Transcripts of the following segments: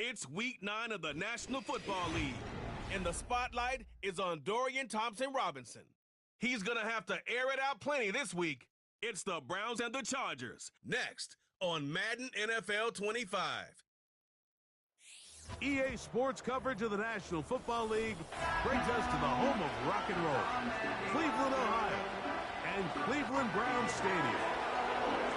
It's week 9 of the National Football League, and the spotlight is on Dorian Thompson-Robinson. He's going to have to air it out plenty this week. It's the Browns and the Chargers, next on Madden NFL 25. EA Sports coverage of the National Football League brings us to the home of rock and roll, Cleveland, Ohio, and Cleveland Browns Stadium.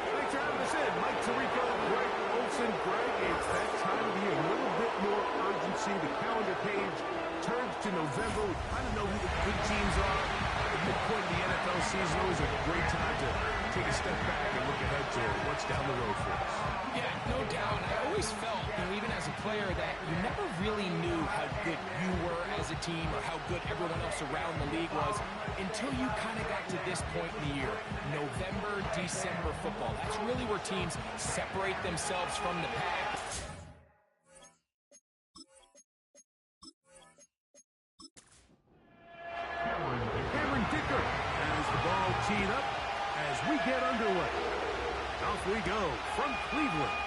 Thanks for having us in. Mike Tirico, Greg Olson. Greg, it's that time of year. A little bit more urgency. The calendar page turns to November. We kind of know who the good teams are. At the midpoint of the NFL season, always a great time to take a step back and look ahead to what's down the road for us. Yeah, no doubt. I always felt, even as a player, that you never really knew how good you were as a team or how good everyone else around the league was until you kind of got to this point in the year. November, December football. That's really where teams separate themselves from the pack. Cameron Dicker has the ball teed up as we get underway. Off we go from Cleveland.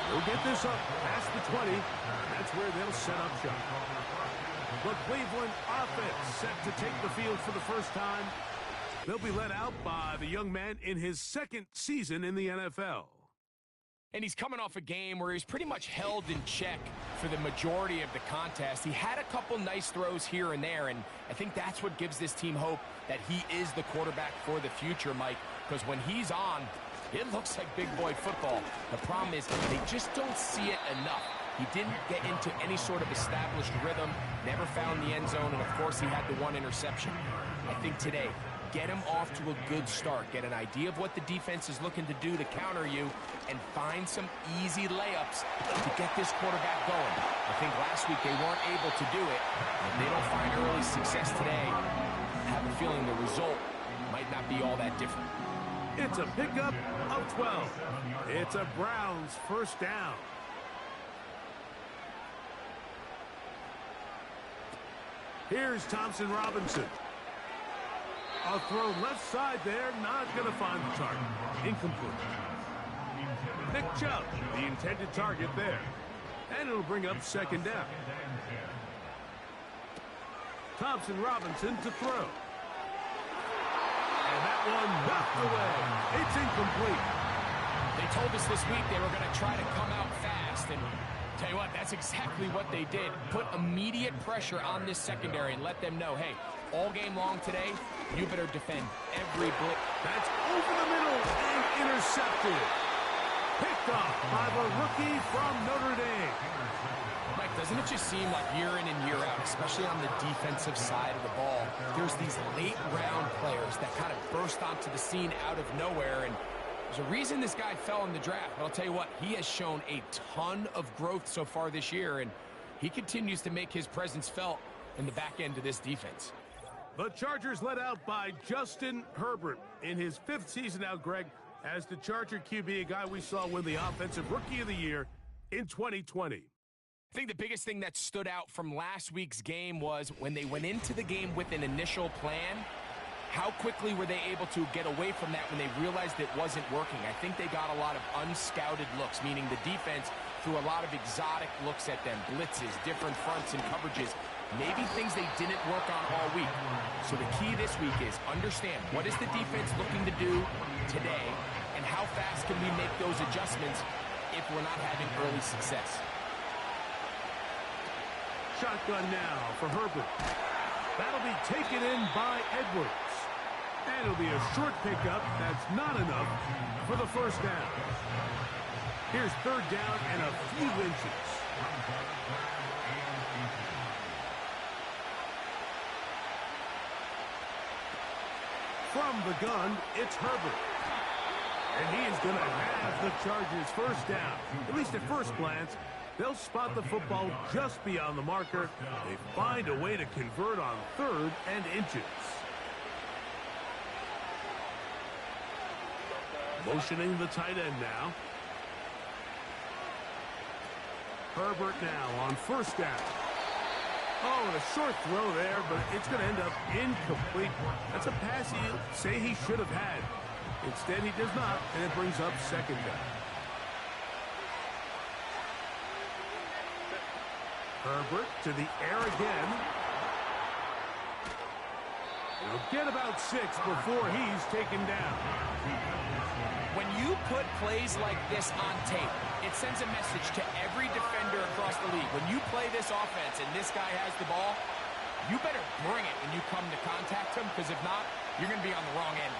They'll get this up past the 20. That's where they'll set up shop. The Cleveland offense set to take the field for the first time. They'll be led out by the young man in his second season in the NFL. And he's coming off a game where he's pretty much held in check for the majority of the contest. He had a couple nice throws here and there, and I think that's what gives this team hope that he is the quarterback for the future, Mike, because when he's on, it looks like big boy football. The problem is they just don't see it enough. He didn't get into any sort of established rhythm, never found the end zone, and of course he had the one interception. I think today, get him off to a good start. Get an idea of what the defense is looking to do to counter you, and find some easy layups to get this quarterback going. I think last week they weren't able to do it. If they don't find early success today, I have a feeling the result might not be all that different. It's a pickup of 12. It's a Browns first down. Here's Thompson-Robinson. A throw left side there, not going to find the target. Incomplete. Nick Chubb, the intended target there. And it'll bring up second down. Thompson-Robinson to throw. And that one knocked away. It's incomplete. They told us this week they were going to try to come out fast, and tell you what, that's exactly what they did. Put immediate pressure on this secondary and let them know, hey, all game long today, you better defend every blitz. That's over the middle and intercepted. Picked off by the rookie from Notre Dame. Mike, doesn't it just seem like year in and year out, especially on the defensive side of the ball, there's these late-round players that kind of burst onto the scene out of nowhere, and there's a reason this guy fell in the draft, but I'll tell you what, he has shown a ton of growth so far this year, and he continues to make his presence felt in the back end of this defense. The Chargers led out by Justin Herbert in his 5th season now, Greg, as the Charger QB, a guy we saw win the Offensive Rookie of the Year in 2020. I think the biggest thing that stood out from last week's game was when they went into the game with an initial plan, how quickly were they able to get away from that when they realized it wasn't working? I think they got a lot of unscouted looks, meaning the defense threw a lot of exotic looks at them, blitzes, different fronts and coverages, maybe things they didn't work on all week. So the key this week is understand what is the defense looking to do today, and how fast can we make those adjustments if we're not having early success. Shotgun now for Herbert. That'll be taken in by Edwards. And it'll be a short pickup. That's not enough for the first down. Here's third down and a few inches. From the gun, it's Herbert. And he is going to have the Chargers first down. At least at first glance, they'll spot the football just beyond the marker. They find a way to convert on 3rd and inches. Motioning the tight end now. Herbert now on first down. Oh, and a short throw there, but it's going to end up incomplete. That's a pass he'll say he should have had. Instead, he does not, and it brings up second down. Herbert to the air again. He'll get about 6 before he's taken down. When you put plays like this on tape, it sends a message to every defender across the league. When you play this offense and this guy has the ball, you better bring it when you come to contact him, because if not, you're going to be on the wrong end.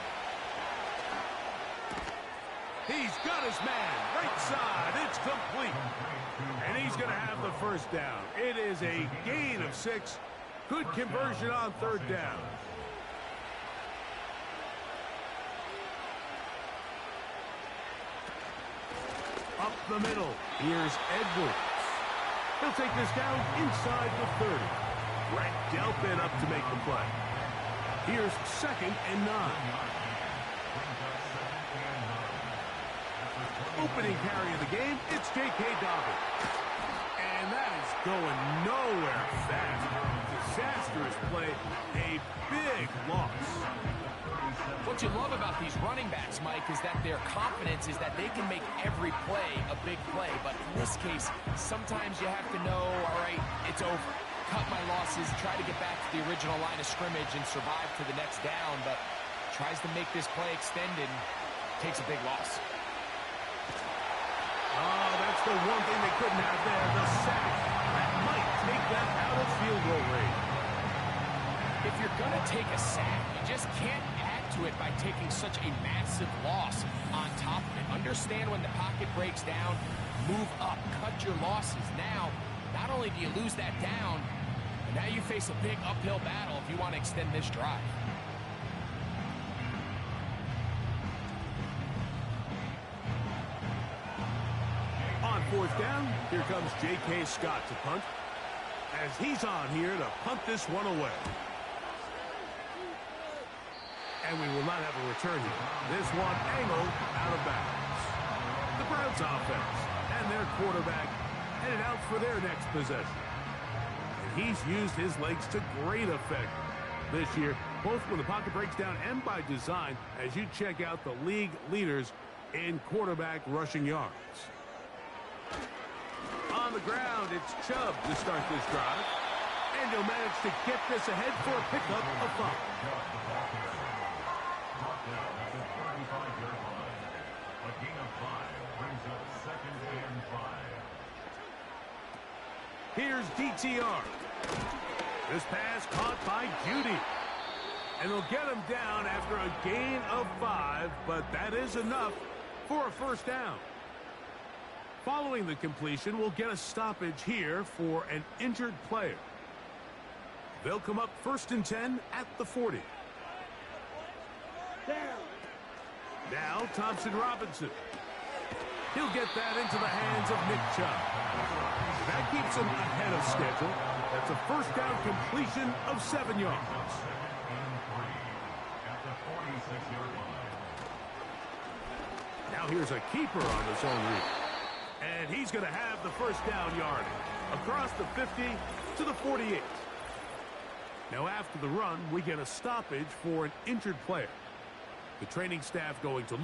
He's got his man. Right side. It's complete. And he's going to have the first down. It is a gain of 6. Good conversion on 3rd down. Up the middle. Here's Edwards. He'll take this down inside the 30. Brett Delphin up to make the play. Here's 2nd and 9. Opening carry of the game, it's J.K. Dobbins. And that is going nowhere fast. Disastrous play, a big loss. What you love about these running backs, Mike, is that their confidence is that they can make every play a big play. But in this case, sometimes you have to know, all right, it's over. Cut my losses, try to get back to the original line of scrimmage and survive to the next down, but tries to make this play extended, takes a big loss. Oh, that's the one thing they couldn't have there, the sack. That might take that out of field goal range. If you're going to take a sack, you just can't add to it by taking such a massive loss on top of it. Understand when the pocket breaks down, move up, cut your losses. Now, not only do you lose that down, but now you face a big uphill battle if you want to extend this drive. On 4th down, here comes J.K. Scott to punt, as he's on here to punt this one away. And we will not have a return here. This one angled out of bounds. The Browns offense and their quarterback headed out for their next possession. And he's used his legs to great effect this year, both when the pocket breaks down and by design, as you check out the league leaders in quarterback rushing yards. On the ground, it's Chubb to start this drive. And he'll manage to get this ahead for a pickup of 5. Here's DTR. This pass caught by Judy. And they'll get him down after a gain of 5, but that is enough for a first down. Following the completion, we'll get a stoppage here for an injured player. They'll come up 1st and 10 at the 40. Now, Thompson Robinson. He'll get that into the hands of Nick Chubb. That keeps him ahead of schedule. That's a first down completion of 7 yards. Now here's a keeper on the zone read. And he's going to have the first down yard across the 50 to the 48. Now after the run, we get a stoppage for an injured player. The training staff going to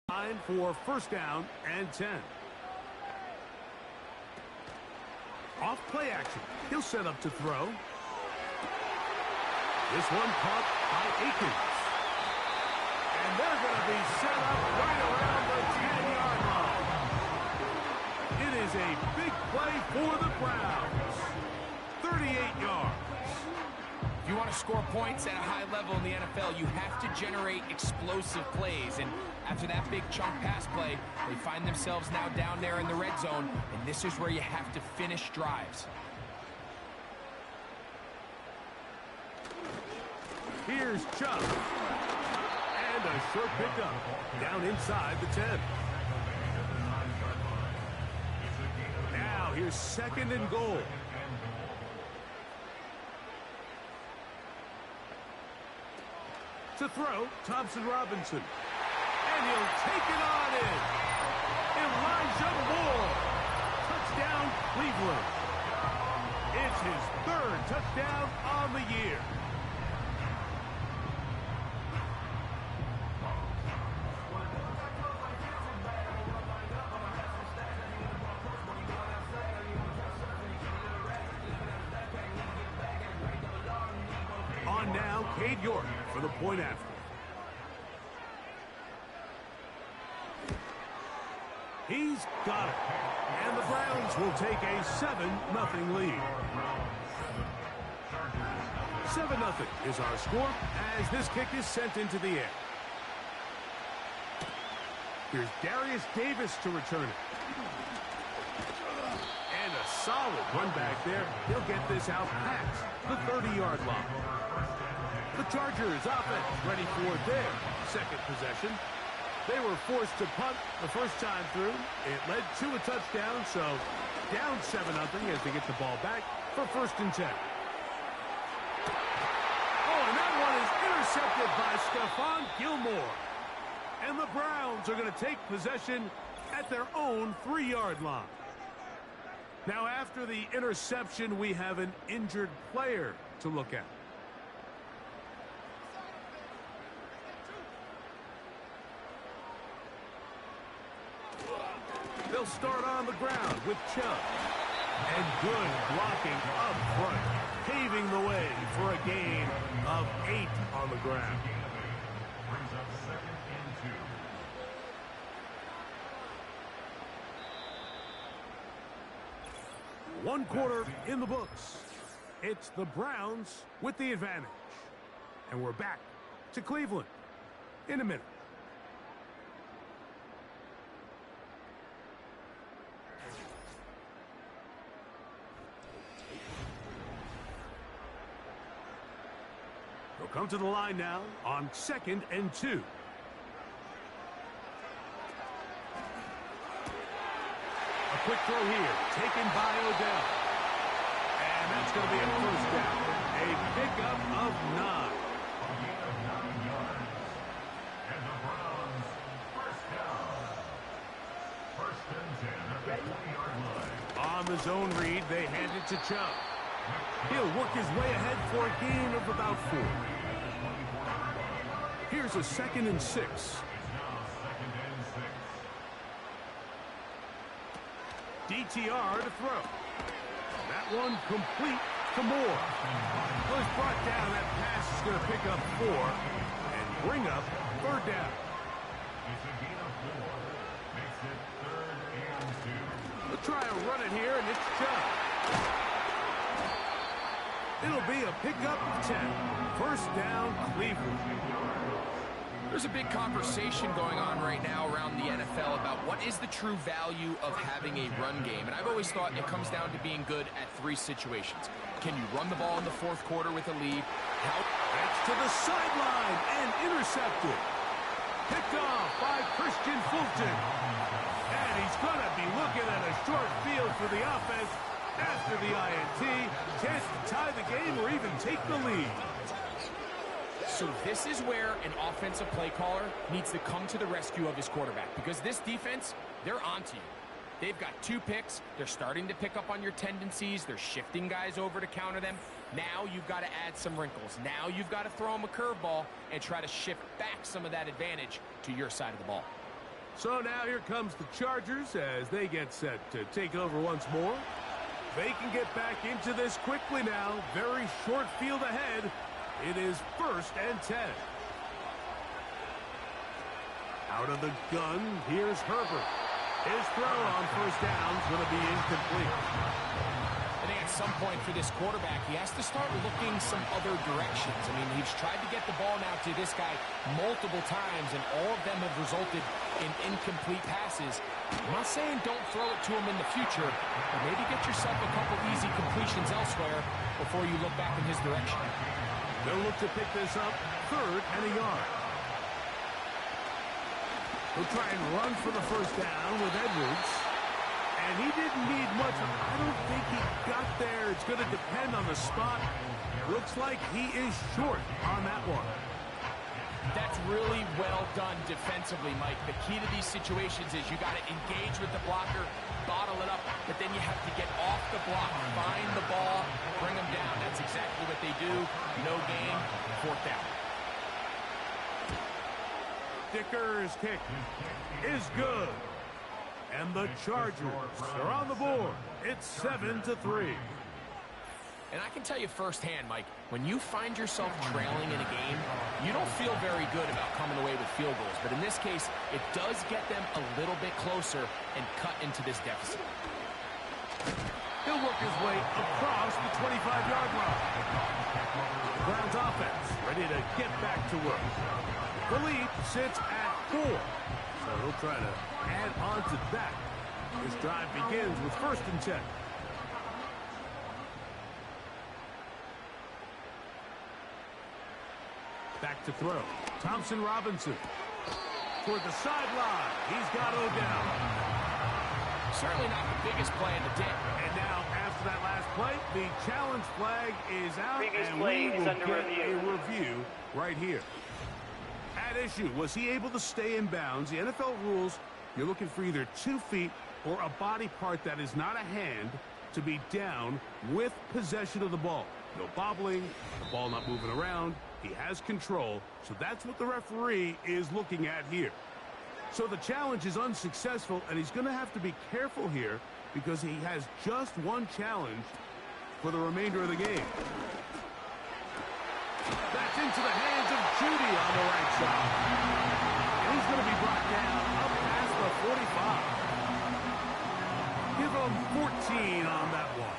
line for first down and 10. Off play action. He'll set up to throw. This one caught by Akins. And they're going to be set up right around the 10-yard line. It is a big play for the Browns. 38 yards. If you want to score points at a high level in the NFL, you have to generate explosive plays. And after that big chunk pass play, they find themselves now down there in the red zone. And this is where you have to finish drives. Here's Chubb. And a short pickup down inside the 10. Now here's 2nd and goal. To throw, Thompson Robinson. And he'll take it on in. Elijah Moore. Touchdown, Cleveland. It's his 3rd touchdown on the year. York for the point after. He's got it. And the Browns will take a 7-0 lead. 7-0 is our score as this kick is sent into the air. Here's Darius Davis to return it. And a solid run back there. He'll get this out past the 30-yard line. The Chargers offense ready for their second possession. They were forced to punt the first time through. It led to a touchdown, so down 7-0 as they get the ball back for 1st and 10. Oh, and that one is intercepted by Stephon Gilmore. And the Browns are going to take possession at their own 3-yard line. Now, after the interception, we have an injured player to look at. They'll start on the ground with Chubb. And good blocking up front, paving the way for a gain of 8 on the ground. Brings up 2nd and 2. 1 quarter in the books. It's the Browns with the advantage. And we're back to Cleveland in a minute. They'll come to the line now on 2nd and 2. A quick throw here, taken by Odell. And that's going to be a 1st down. A pickup of 9. And the Browns, 1st down. 1st and 10 at the 20-yard line. On the zone read, they hand it to Chubb. He'll work his way ahead for a gain of about 4. Here's a 2nd and 6. It's now 2nd and 6. DTR to throw. That one complete to Moore. Well, he's brought down. That pass is going to pick up 4 and bring up 3rd down. It's a gain of 4. Makes it 3rd and 2. They'll try and run it here, and it's Chubb. It'll be a pickup of 10. 1st down, Cleveland. There's a big conversation going on right now around the NFL about what is the true value of having a run game. And I've always thought it comes down to being good at 3 situations. Can you run the ball in the 4th quarter with a lead? That's to the sideline and intercepted. Picked off by Christian Fulton. And he's going to be looking at a short field for the offense after the INT. Chance to tie the game or even take the lead. So this is where an offensive play caller needs to come to the rescue of his quarterback, because this defense, they're onto you. They've got 2 picks. They're starting to pick up on your tendencies. They're shifting guys over to counter them. Now you've got to add some wrinkles. Now you've got to throw them a curveball and try to shift back some of that advantage to your side of the ball. So now here comes the Chargers as they get set to take over once more. They can get back into this quickly now. Very short field ahead. It is 1st and 10. Out of the gun, here's Herbert. His throw on 1st down is going to be incomplete. I think at some point for this quarterback, he has to start looking some other directions. I mean, he's tried to get the ball now to this guy multiple times, and all of them have resulted in incomplete passes. I'm not saying don't throw it to him in the future, but maybe get yourself a couple easy completions elsewhere before you look back in his direction. They'll look to pick this up 3rd and a yard. He'll try and run for the 1st down with Edwards. And he didn't need much. I don't think he got there. It's going to depend on the spot. Looks like he is short on that one. That's really well done defensively, Mike. The key to these situations is you got to engage with the blocker, bottle it up, but then you have to get off the block, find the ball, bring them down. That's exactly what they do. No gain, 4th down. Dicker's kick is good. And the Chargers are on the board. It's 7-3. And I can tell you firsthand, Mike, when you find yourself trailing in a game, you don't feel very good about coming away with field goals. But in this case, it does get them a little bit closer and cut into this deficit. He'll work his way across the 25-yard line. The Browns offense ready to get back to work. The lead sits at 4. So he'll try to add on to that. This drive begins with 1st and 10. Back to throw. Thompson Robinson. Toward the sideline. He's got Odell. Certainly not the biggest play in the day. And now, after that last play, the challenge flag is out, Previous and play we is will under get review. a review right here. At issue, was he able to stay in bounds? The NFL rules, you're looking for either 2 feet or a body part that is not a hand to be down with possession of the ball. No bobbling, the ball not moving around. He has control, so that's what the referee is looking at here. So the challenge is unsuccessful, and he's going to have to be careful here because he has just one challenge for the remainder of the game. That's into the hands of Judy on the right side. And he's going to be brought down up past the 45. Give him 14 on that one.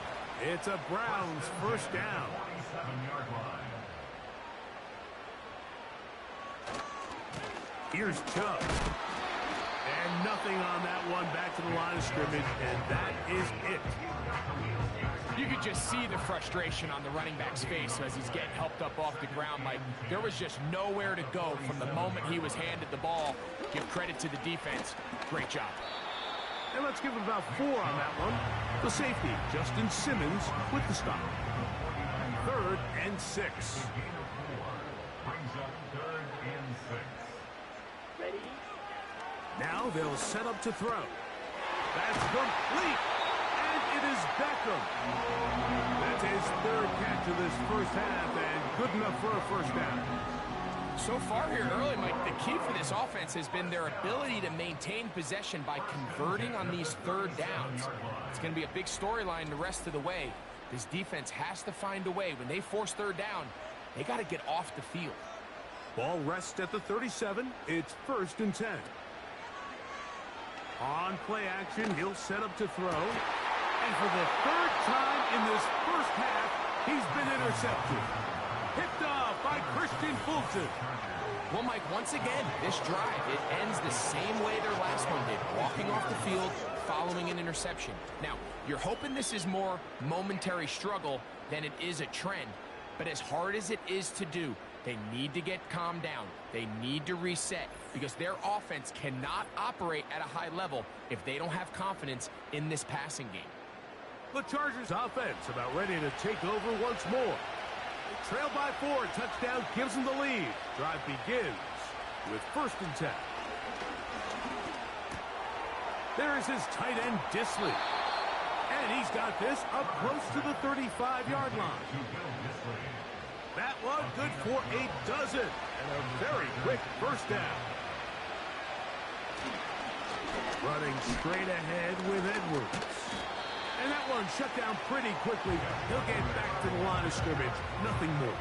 It's a Browns first down. 27-yard line. Here's Chubb. And nothing on that one. Back to the line of scrimmage, and that is it. You could just see the frustration on the running back's face as he's getting helped up off the ground, Mike. There was just nowhere to go from the moment he was handed the ball. Give credit to the defense. Great job. And let's give him about 4 on that one. The safety, Justin Simmons, with the stop. 3rd and 6. Brings up 3rd and 6. Ready? Now they'll set up to throw. That's complete. And it is Beckham. That's his 3rd catch of this first half, and good enough for a first down. So far here early, Mike, the key for this offense has been their ability to maintain possession by converting on these 3rd downs. It's going to be a big storyline the rest of the way. This defense has to find a way. When they force 3rd down, they got to get off the field. Ball rests at the 37. It's 1st and 10. On play action, he'll set up to throw. And for the 3rd time in this first half, he's been intercepted. Picked off by Christian Fulton. Well, Mike, once again, this drive, it ends the same way their last one did, walking off the field following an interception. Now, you're hoping this is more momentary struggle than it is a trend, but as hard as it is to do, they need to get calmed down. They need to reset because their offense cannot operate at a high level if they don't have confidence in this passing game. The Chargers offense about ready to take over once more. Trail by 4, touchdown gives them the lead. Drive begins with 1st and 10. There is his tight end, Disley. And he's got this up close to the 35-yard line. That one good for a dozen. And a very quick first down. Running straight ahead with Edwards. And that one shut down pretty quickly. He'll get back to the line of scrimmage. Nothing more.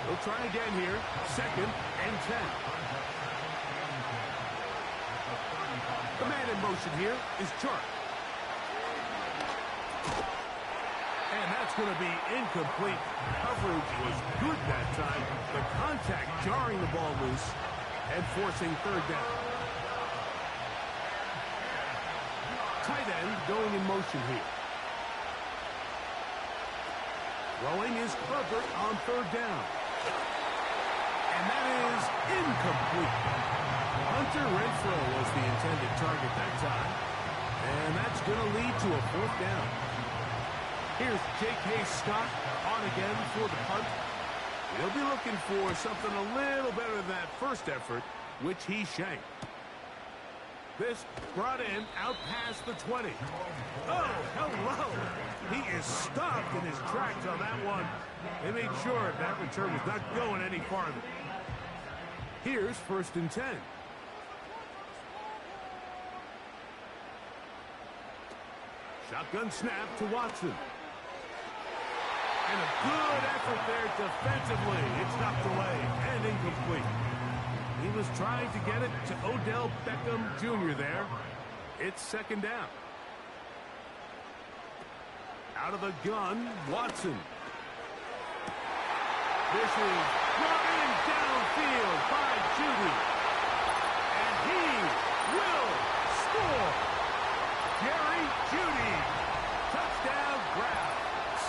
We'll try again here. 2nd and 10. The man in motion here is Chark. And that's going to be incomplete. Coverage was good that time. The contact jarring the ball loose and forcing 3rd down. Tight end going in motion here. Throwing is Herbert on 3rd down. And that is incomplete. Hunter Renfrow was the intended target that time. And that's going to lead to a 4th down. Here's J.K. Scott on again for the punt. He'll be looking for something a little better than that first effort, which he shanked. This brought in out past the 20. Oh, hello. He is stopped in his tracks on that one. They made sure that return was not going any farther. Here's 1st and 10. Shotgun snap to Watson. And a good effort there defensively. It's knocked away and incomplete. He was trying to get it to Odell Beckham Jr. there. It's 2nd down. Out of the gun, Watson. This is brought in downfield by Judy. And he will score. Jerry Judy. Touchdown Browns.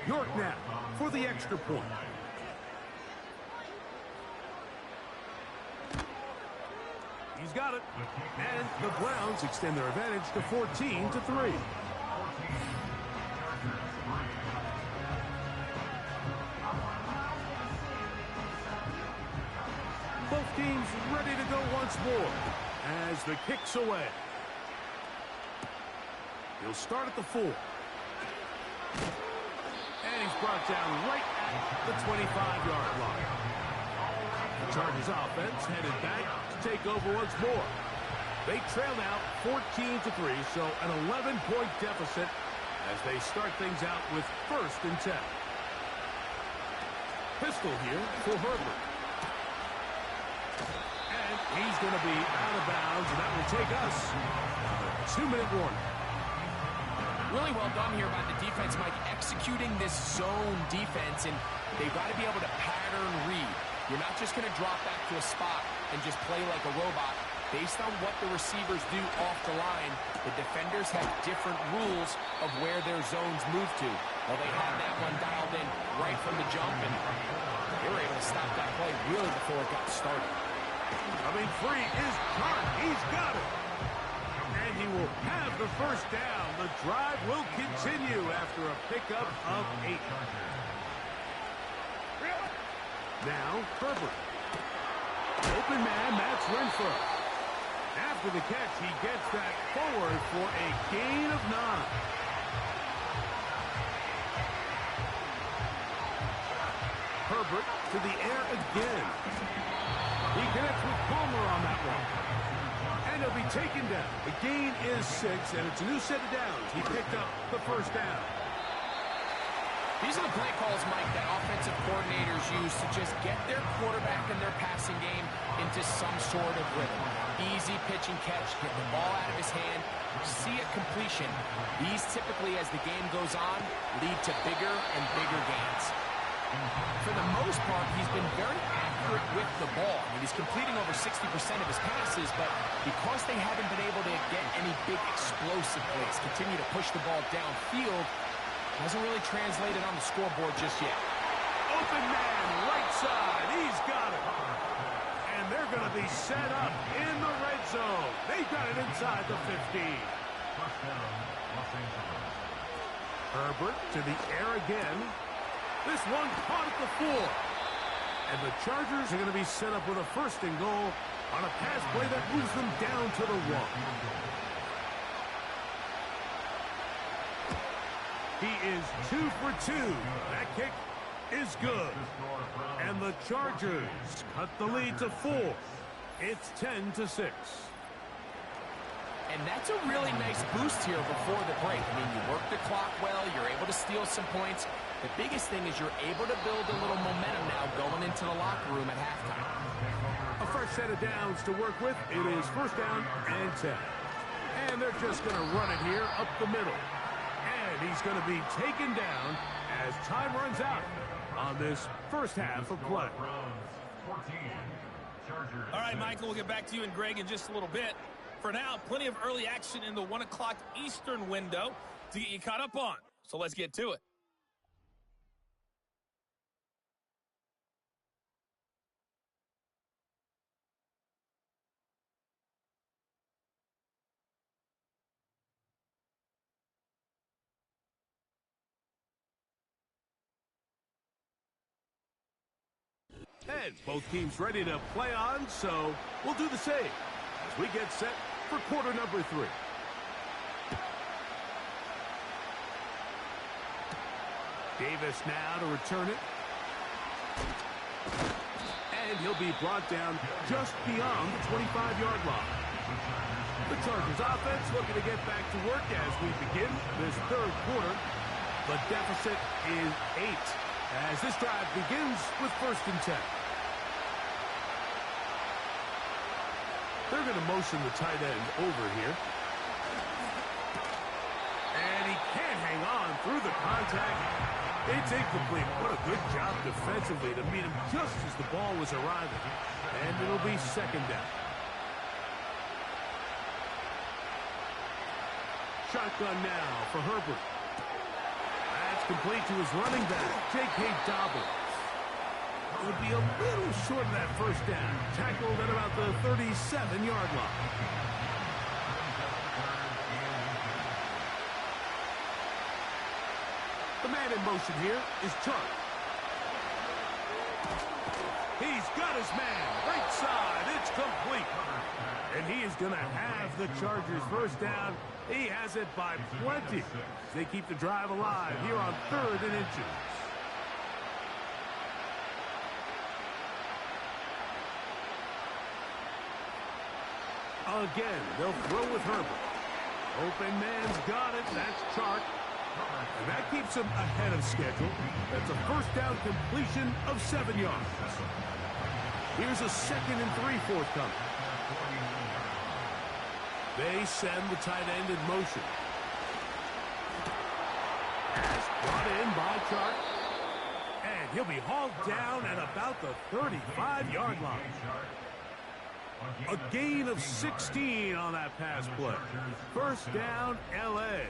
York now for the extra point. He's got it. And the Browns extend their advantage to 14-3. Both teams ready to go once more as the kick's away. He'll start at the 4. And he's brought down right at the 25-yard line. The Chargers offense headed back to take over once more. They trail now 14-3, so an 11-point deficit as they start things out with 1st and 10. Pistol here for Herbert. And he's going to be out of bounds, and that will take us on a 2-minute warning. Really well done here by the defense, Mike, executing this zone defense, and they've got to be able to pattern read. You're not just going to drop back to a spot and just play like a robot. Based on what the receivers do off the line, the defenders have different rules of where their zones move to. Well, they had that one dialed in right from the jump, and they were able to stop that play really before it got started. Coming free is Clark. He's got it. And he will have the 1st down. The drive will continue after a pickup of 8. Now, Herbert. Open man, that's Renfro. After the catch, he gets that forward for a gain of 9. Herbert to the air again. He connects with Palmer on that one. And he'll be taken down. The gain is 6, and it's a new set of downs. He picked up the 1st down. These are the play calls, Mike, that offensive coordinators use to just get their quarterback and their passing game into some sort of rhythm. Easy pitch and catch, get the ball out of his hand, see a completion. These typically, as the game goes on, lead to bigger and bigger gains. For the most part, he's been very accurate with the ball. I mean, he's completing over 60% of his passes, but because they haven't been able to get any big explosive plays, continue to push the ball downfield, hasn't really translated on the scoreboard just yet. Open man, right side. He's got it. And they're going to be set up in the red zone. They've got it inside the 15. Herbert to the air again. This one caught at the 4. And the Chargers are going to be set up with a 1st and goal on a pass play that moves them down to the 1. He is 2 for 2. That kick is good. And the Chargers cut the lead to 4. It's 10-6. And that's a really nice boost here before the break. I mean, you work the clock well, you're able to steal some points. The biggest thing is you're able to build a little momentum now going into the locker room at halftime. A fresh set of downs to work with. It is 1st down and 10. And they're just going to run it here up the middle. And he's going to be taken down as time runs out on this 1st half of play. All right, Michael, we'll get back to you and Greg in just a little bit. For now, plenty of early action in the 1 o'clock Eastern window to get you caught up on. So let's get to it. And both teams ready to play on, so we'll do the same as we get set for quarter number 3. Davis now to return it. And he'll be brought down just beyond the 25-yard line. The Chargers offense looking to get back to work as we begin this third quarter. The deficit is 8 as this drive begins with 1st and 10. They're going to motion the tight end over here. And he can't hang on through the contact. It's incomplete. What a good job defensively to meet him just as the ball was arriving. And it'll be 2nd down. Shotgun now for Herbert. That's complete to his running back, J.K. Dobbins. It would be a little short of that 1st down. Tackled at about the 37-yard line. The man in motion here is Chark. He's got his man. Right side. It's complete. And he is going to have the Chargers 1st down. He has it by plenty. They keep the drive alive here on 3rd and inches. Again, they'll throw with Herbert. Open man's got it. That's Chark. And that keeps him ahead of schedule. That's a 1st down completion of 7 yards. Here's a 2nd and 3 forthcoming. They send the tight end in motion. Pass brought in by Chark. And he'll be hauled down at about the 35-yard line. A gain of 16 on that pass play. 1st down, L.A.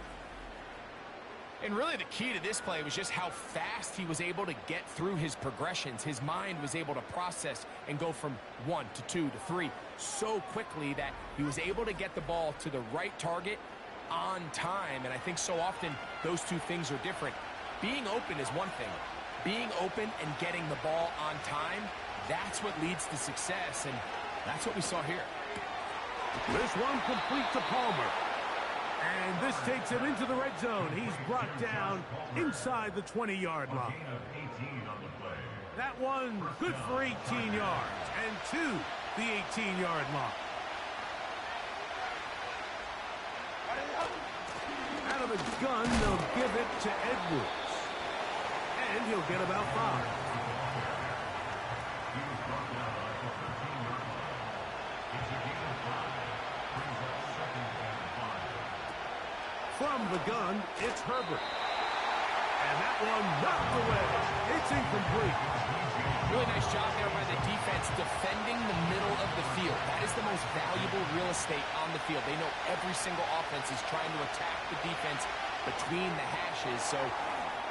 And really the key to this play was just how fast he was able to get through his progressions. His mind was able to process and go from 1 to 2 to 3 so quickly that he was able to get the ball to the right target on time. And I think so often those two things are different. Being open is one thing. Being open and getting the ball on time, that's what leads to success. And that's what we saw here. This one complete to Palmer. And this takes him into the red zone. He's brought down inside the 20-yard line. That one good for 18 yards and to the 18-yard line. Out of the gun, they'll give it to Edwards. And he'll get about 5. From the gun, it's Herbert. And that one knocked away. It's incomplete. Really nice job there by the defense defending the middle of the field. That is the most valuable real estate on the field. They know every single offense is trying to attack the defense between the hashes. So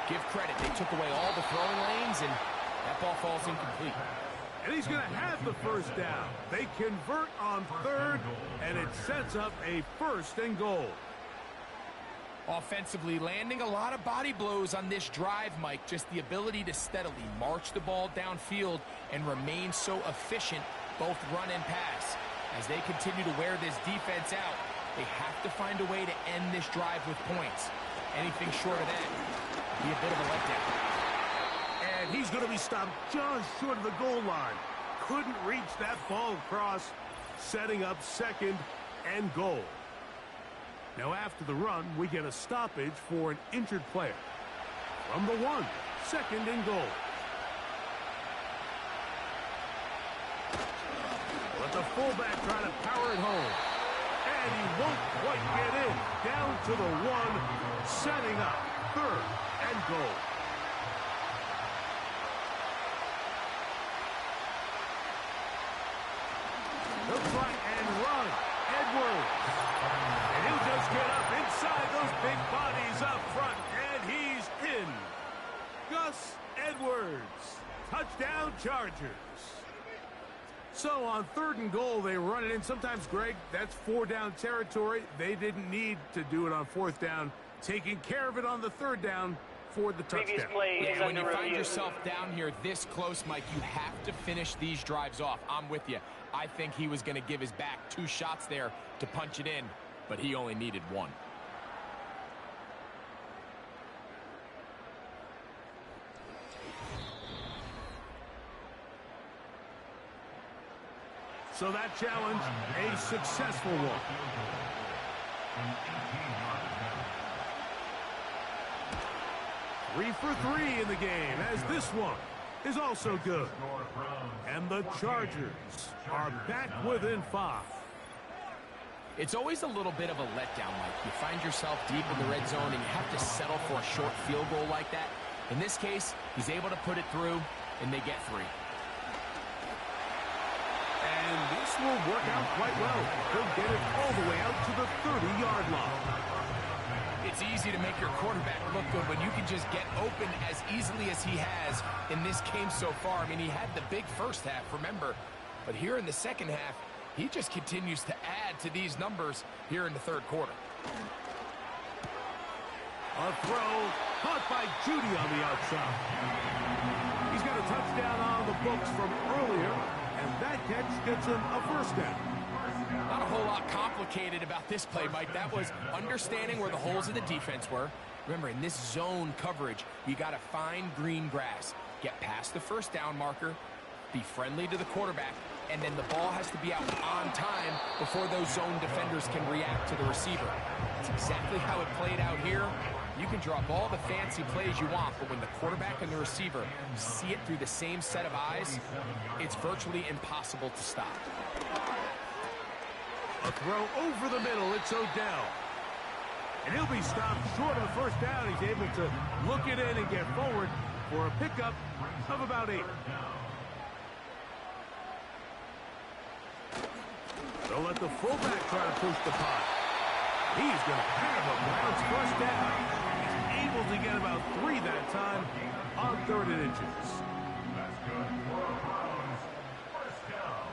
give credit. They took away all the throwing lanes, and that ball falls incomplete. And he's going to have the 1st down. They convert on 3rd, and it sets up a 1st and goal. Offensively, landing a lot of body blows on this drive, Mike. Just the ability to steadily march the ball downfield and remain so efficient, both run and pass. As they continue to wear this defense out, they have to find a way to end this drive with points. Anything short of that would be a bit of a letdown. And he's going to be stopped just short of the goal line. Couldn't reach that ball across, setting up 2nd and goal. Now after the run, we get a stoppage for an injured player. From the 1, 2nd and goal. But the fullback trying to power it home. And he won't quite get in. Down to the 1, setting up 3rd and goal. They'll try and run. Edwards. And he'll just get up inside those big bodies up front. And he's in. Gus Edwards. Touchdown Chargers. So on 3rd and goal, they run it in. Sometimes, Greg, that's 4-down territory. They didn't need to do it on 4th down. Taking care of it on the 3rd down. for the touchdown. Yeah, when you find yourself down here this close, Mike, you have to finish these drives off. I'm with you. I think he was going to give his back 2 shots there to punch it in, but he only needed 1. So that challenge, a successful one. 3 for 3 in the game, as this one is also good. And the Chargers are back within 5. It's always a little bit of a letdown, Mike. You find yourself deep in the red zone and you have to settle for a short field goal like that. In this case, he's able to put it through, and they get 3. And this will work out quite well. He'll get it all the way out to the 30-yard line. It's easy to make your quarterback look good when you can just get open as easily as he has in this game so far. I mean, he had the big first half, remember. But here in the second half, he just continues to add to these numbers here in the third quarter. A throw caught by Judy on the outside. He's got a touchdown on the books from earlier, and that catch gets him a first down. Not a whole lot complicated about this play, Mike. That was understanding where the holes of the defense were. Remember, in this zone coverage, you got to find green grass. Get past the first down marker, be friendly to the quarterback, and then the ball has to be out on time before those zone defenders can react to the receiver. That's exactly how it played out here. You can drop all the fancy plays you want, but when the quarterback and the receiver see it through the same set of eyes, it's virtually impossible to stop. A throw over the middle, it's Odell. And he'll be stopped short of the first down. He's able to look it in and get forward for a pickup of about 8. They'll let the fullback try to push the punt. He's going to have a Browns first down. He's able to get about 3 that time on 3rd and inches. That's good for the Browns. First down.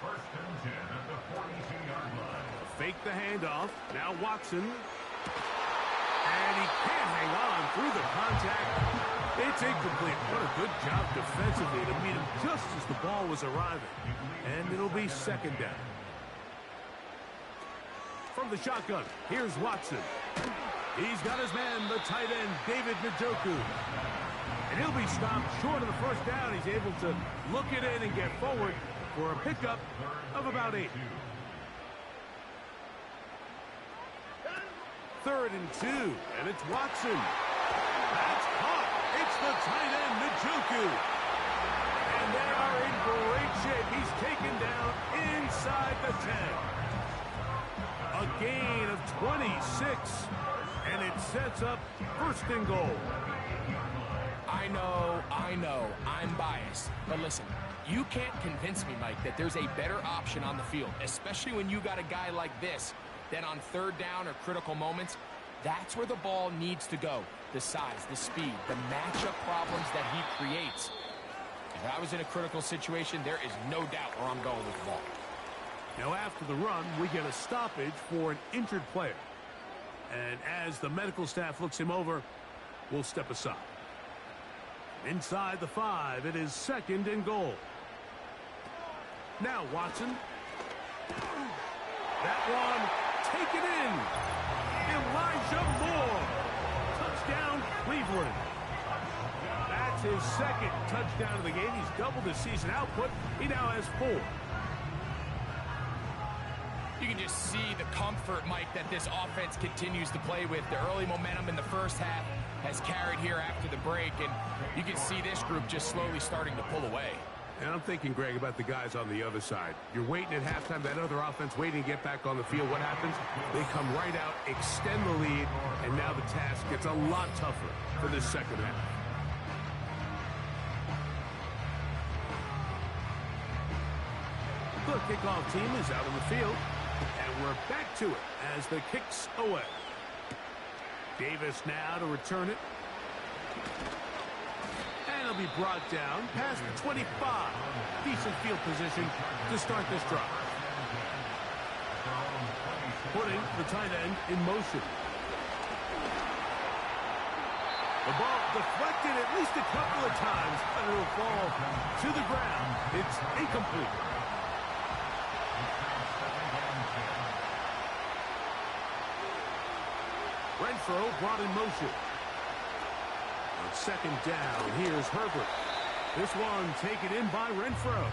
1st and 10 at the 42-yard line. Fake the handoff. Now Watson. And he can't hang on through the contact. It's incomplete. What a good job defensively to meet him just as the ball was arriving. And it'll be 2nd down. From the shotgun, here's Watson. He's got his man, the tight end, David Njoku. And he'll be stopped short of the first down. He's able to look it in and get forward for a pickup of about 8. 3rd and 2, and it's Watson. That's caught. It's the tight end, Njoku. And they are in great shape. He's taken down inside the 10. A gain of 26, and it sets up 1st and goal. I know, I'm biased. But listen, you can't convince me, Mike, that there's a better option on the field, especially when you got a guy like this, that on 3rd down or critical moments, that's where the ball needs to go. The size, the speed, the matchup problems that he creates. If I was in a critical situation, there is no doubt where I'm going with the ball. Now after the run, we get a stoppage for an injured player. And as the medical staff looks him over, we'll step aside. Inside the 5, it is 2nd and goal. Now Watson. That one taken in. Elijah Moore. Touchdown, Cleveland. That's his 2nd touchdown of the game. He's doubled his season output. He now has 4. You can just see the comfort, Mike, that this offense continues to play with. The early momentum in the first half has carried here after the break, and you can see this group just slowly starting to pull away. And I'm thinking, Greg, about the guys on the other side. You're waiting at halftime, that other offense waiting to get back on the field. What happens? They come right out, extend the lead, and now the task gets a lot tougher for this second half. The kickoff team is out on the field, and we're back to it as the kick's away. Davis now to return it. And it'll be brought down past the 25. Decent field position to start this drive. Putting the tight end in motion. The ball deflected at least a couple of times, but it'll fall to the ground. It's incomplete. Renfro brought in motion. On second down, here's Herbert. This one taken in by Renfro.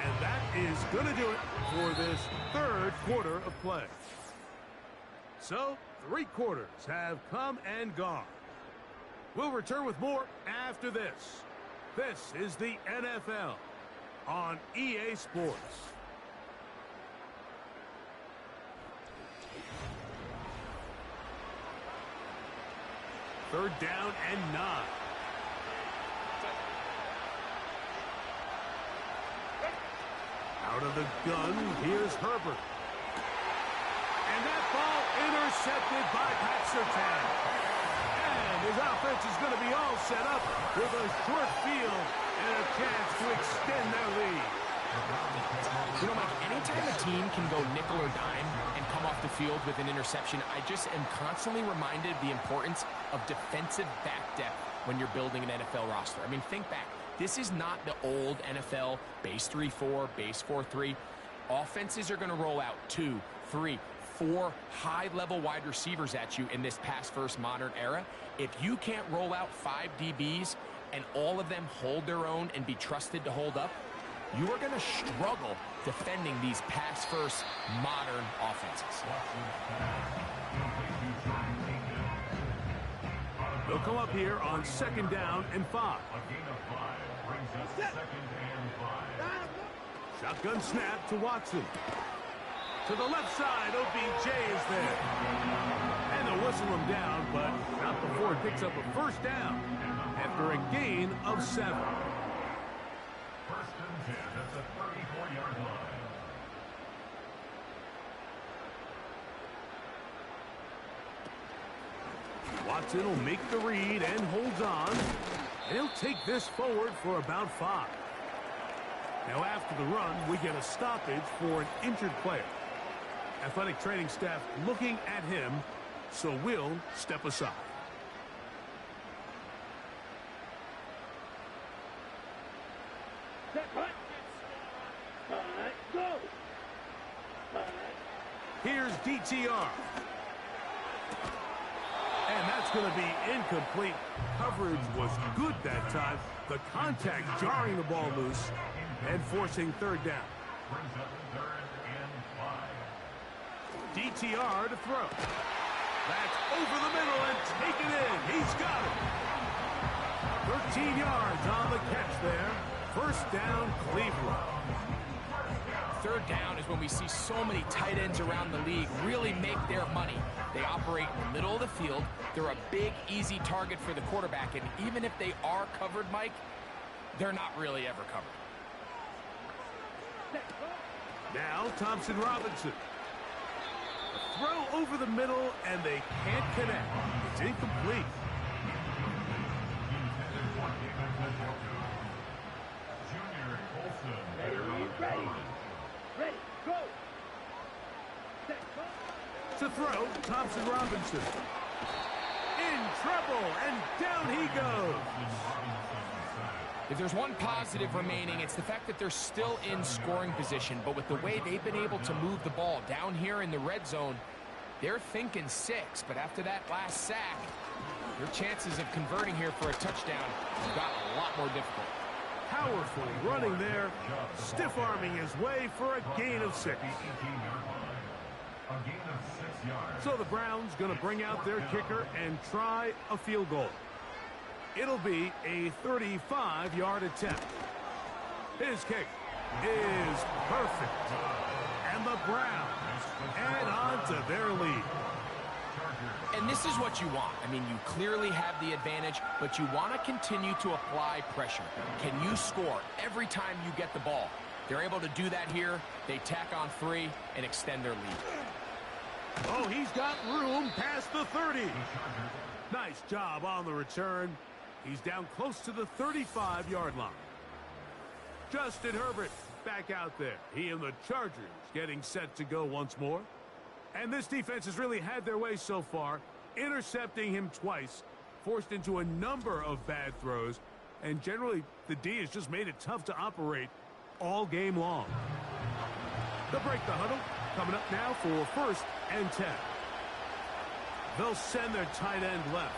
And that is going to do it for this third quarter of play. So, 3 quarters have come and gone. We'll return with more after this. This is the NFL on EA Sports. Third down and 9. Out of the gun, here's Herbert. And that ball intercepted by Pat Surtain. And his offense is going to be all set up with a short field and a chance to extend their lead. You know, Mike, anytime a team can go nickel or dime and come off the field with an interception, I just am constantly reminded of the importance of defensive back depth when you're building an NFL roster. I mean, think back. This is not the old NFL base 3-4, base 4-3. Offenses are going to roll out 2, 3, 4 high-level wide receivers at you in this pass-first modern era. If you can't roll out 5 DBs and all of them hold their own and be trusted to hold up, you are going to struggle defending these pass-first modern offenses. They'll come up here on second down and 5. A gain of 5 brings us second and 5. Shotgun snap to Watson. To the left side, OBJ is there. And they'll whistle him down, but not before he picks up a first down after a gain of 7. First and 10 at the 34-yard line. Watson will make the read and holds on. And he'll take this forward for about 5. Now after the run, we get a stoppage for an injured player. Athletic training staff looking at him, so we'll step aside. Here's DTR. And that's going to be incomplete. Coverage was good that time. The contact jarring the ball loose and forcing third down. Brings up third and 5. DTR to throw. That's over the middle and taken in. He's got it. 13 yards on the catch there. First down, Cleveland. Third down is when we see so many tight ends around the league really make their money. They operate in the middle of the field. They're a big, easy target for the quarterback. And even if they are covered, Mike, they're not really ever covered. Now Thompson Robinson. A throw over the middle, and they can't connect. It's incomplete. Junior Colson. Ready, go! To throw, Thompson Robinson. In trouble, and down he goes. If there's one positive remaining, it's the fact that they're still in scoring position. But with the way they've been able to move the ball down here in the red zone, they're thinking 6. But after that last sack, their chances of converting here for a touchdown have gotten a lot more difficult. Powerful running there, stiff-arming his way for a gain of 6. A gain of 6 yards. So the Browns going to bring out their kicker and try a field goal. It'll be a 35-yard attempt. His kick is perfect. And the Browns add on to their lead. And this is what you want. I mean, you clearly have the advantage, but you want to continue to apply pressure. Can you score every time you get the ball? They're able to do that here. They tack on 3 and extend their lead. Oh, he's got room past the 30. Nice job on the return. He's down close to the 35-yard line. Justin Herbert back out there. He and the Chargers getting set to go once more. And this defense has really had their way so far, intercepting him twice, forced into a number of bad throws, and generally the D has just made it tough to operate all game long. They'll break the huddle. Coming up now for 1st and 10. They'll send their tight end left.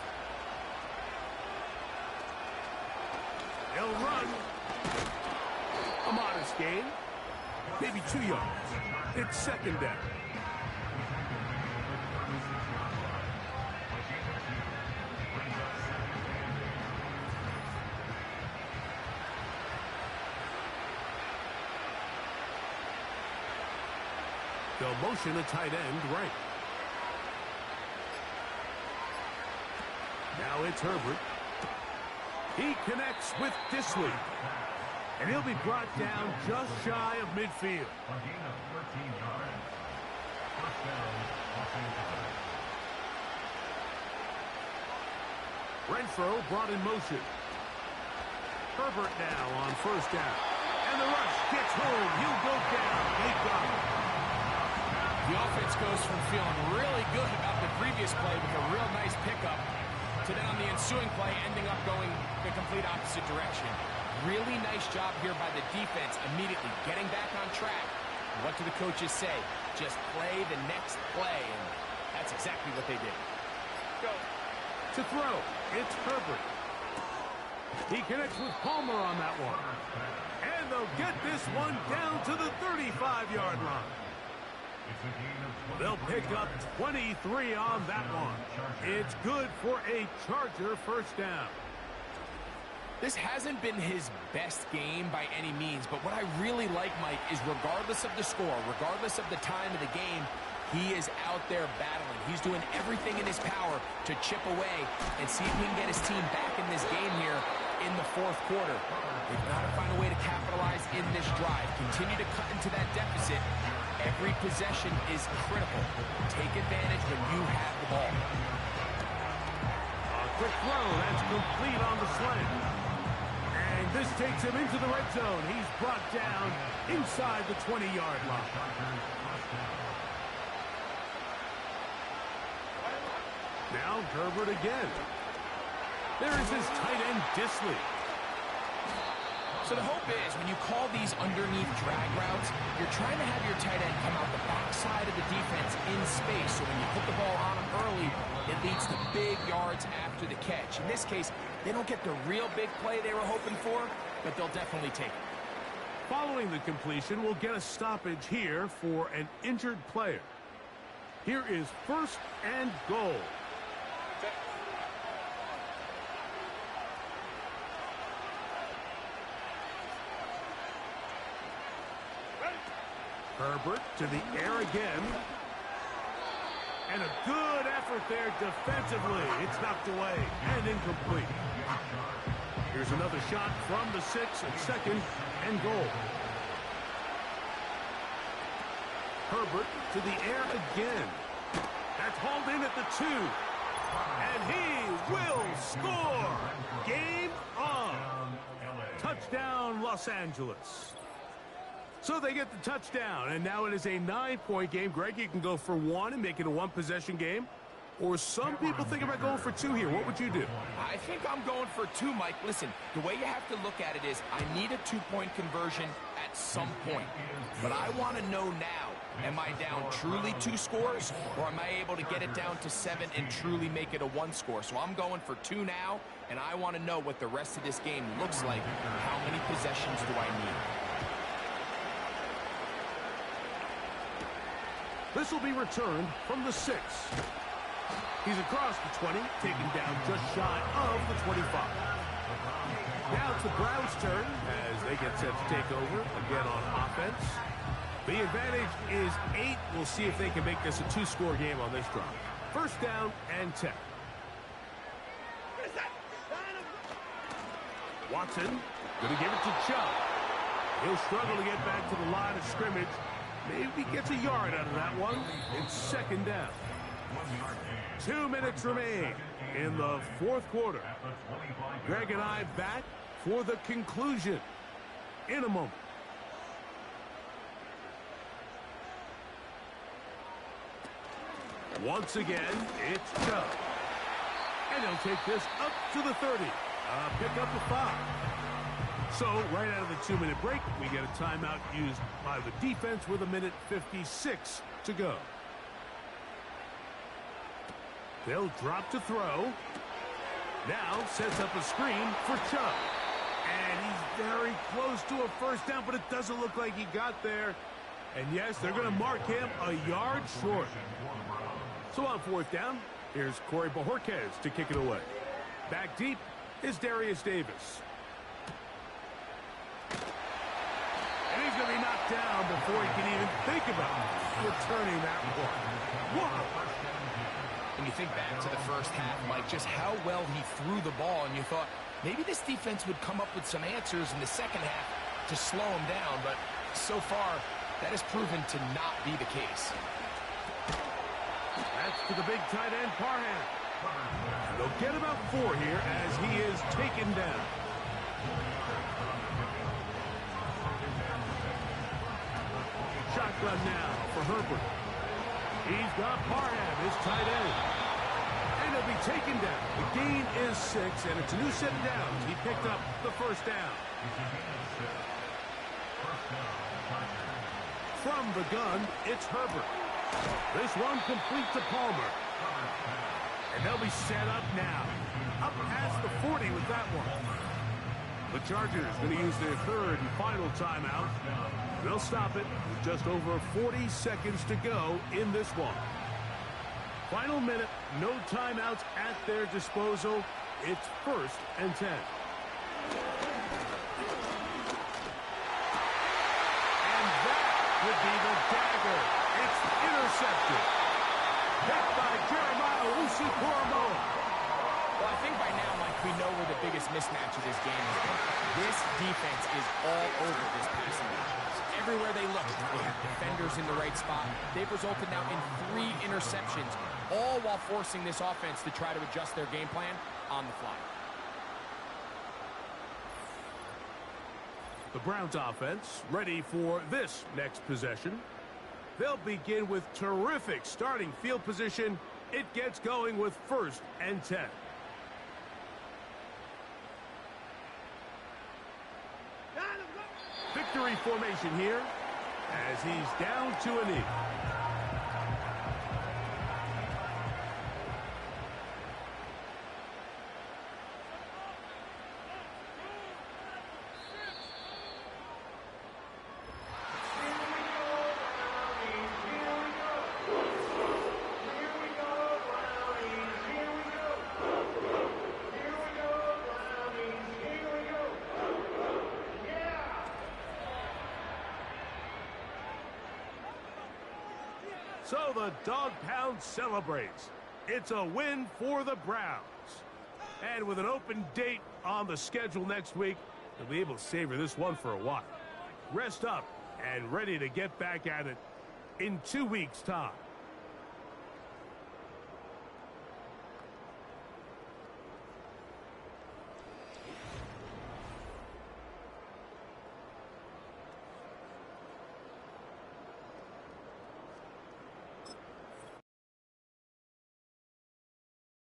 They'll run. A modest gain. Maybe 2 yards. It's 2nd down. They'll motion a tight end right. Now it's Herbert. He connects with Disley. And he'll be brought down just shy of midfield. A gain of 13 yards. First down, Los Angeles. Renfro brought in motion. Herbert now on 1st down. And the rush gets home. He'll go down. They got him. The offense goes from feeling really good about the previous play with a real nice pickup to then on the ensuing play ending up going the complete opposite direction. Really nice job here by the defense immediately getting back on track. What do the coaches say? Just play the next play, and that's exactly what they did. Go. To throw, it's Herbert. He connects with Palmer on that one. And they'll get this one down to the 35-yard line. They'll pick up 23 on that one. It's good for a Charger 1st down. This hasn't been his best game by any means, but what I really like, Mike, is regardless of the score, regardless of the time of the game, he is out there battling. He's doing everything in his power to chip away and see if he can get his team back in this game here in the 4th quarter. They've got to find a way to capitalize in this drive. Continue to cut into that deficit. Every possession is critical. Take advantage when you have the ball. A quick throw. That's complete on the slant. And this takes him into the red zone. He's brought down inside the 20-yard line. Now Herbert again. There is his tight end, Disley. So the hope is when you call these underneath drag routes, you're trying to have your tight end come out the backside of the defense in space. So when you put the ball on him early, it leads to big yards after the catch. In this case, they don't get the real big play they were hoping for, but they'll definitely take it. Following the completion, we'll get a stoppage here for an injured player. Here is 1st and goal. Herbert to the air again. And a good effort there defensively. It's knocked away and incomplete. Here's another shot from the 6 at 2nd and goal. Herbert to the air again. That's hauled in at the 2. And he will score. Game on. Touchdown, Los Angeles. So they get the touchdown, and now it is a 9-point game. Greg, you can go for 1 and make it a 1-possession game. Or some people think about going for 2 here. What would you do? I think I'm going for 2, Mike. Listen, the way you have to look at it is I need a 2-point conversion at some point. But I want to know now, am I down truly 2 scores, or am I able to get it down to 7 and truly make it a 1 score? So I'm going for 2 now, and I want to know what the rest of this game looks like. How many possessions do I need? This will be returned from the 6. He's across the 20, taken down just shy of the 25. Now it's the Browns' turn as they get set to take over again on offense. The advantage is 8. We'll see if they can make this a 2-score game on this drive. 1st down and 10. Watson going to give it to Chubb. He'll struggle to get back to the line of scrimmage. Maybe gets a yard out of that one. It's 2nd down. 2 minutes remain in the 4th quarter. Greg and I back for the conclusion in a moment. Once again, it's Chubb. And he'll take this up to the 30. Pick up the 5. So, right out of the 2-minute break, we get a timeout used by the defense with 1:56 to go. They'll drop to throw. Now sets up a screen for Chubb. And he's very close to a first down, but it doesn't look like he got there. And yes, they're going to mark him a yard short. So on 4th down, here's Corey Bojorquez to kick it away. Back deep is Darius Davis. And he's going to be knocked down before he can even think about returning that one. Whoa! When you think back to the first half, Mike, just how well he threw the ball, and you thought maybe this defense would come up with some answers in the second half to slow him down, but so far, that has proven to not be the case. That's to the big tight end, Parham. They'll get about 4 here as he is taken down. Shotgun now for Herbert. He's got Parham, his tight end. And he'll be taken down. The gain is 6, and it's a new set of downs. He picked up the first down. From the gun, it's Herbert. This one complete to Palmer. And they'll be set up now. Up past the 40 with that one. The Chargers going to use their 3rd and final timeout. They'll stop it with just over 40 seconds to go in this one. Final minute, no timeouts at their disposal. It's 1st and 10. And that would be the dagger. It's intercepted. Hit by Jeremiah Owusu-Koramoah. Well, I think by now, Mike, we know where the biggest mismatch of this game is. This defense is all over this passing game. Everywhere they look, they have defenders in the right spot. They've resulted now in 3 interceptions, all while forcing this offense to try to adjust their game plan on the fly. The Browns offense ready for this next possession. They'll begin with terrific starting field position. It gets going with 1st and 10. Victory formation here as he's down to a knee. So the Dog Pound celebrates. It's a win for the Browns. And with an open date on the schedule next week, they'll be able to savor this one for a while. Rest up and ready to get back at it in 2 weeks' time.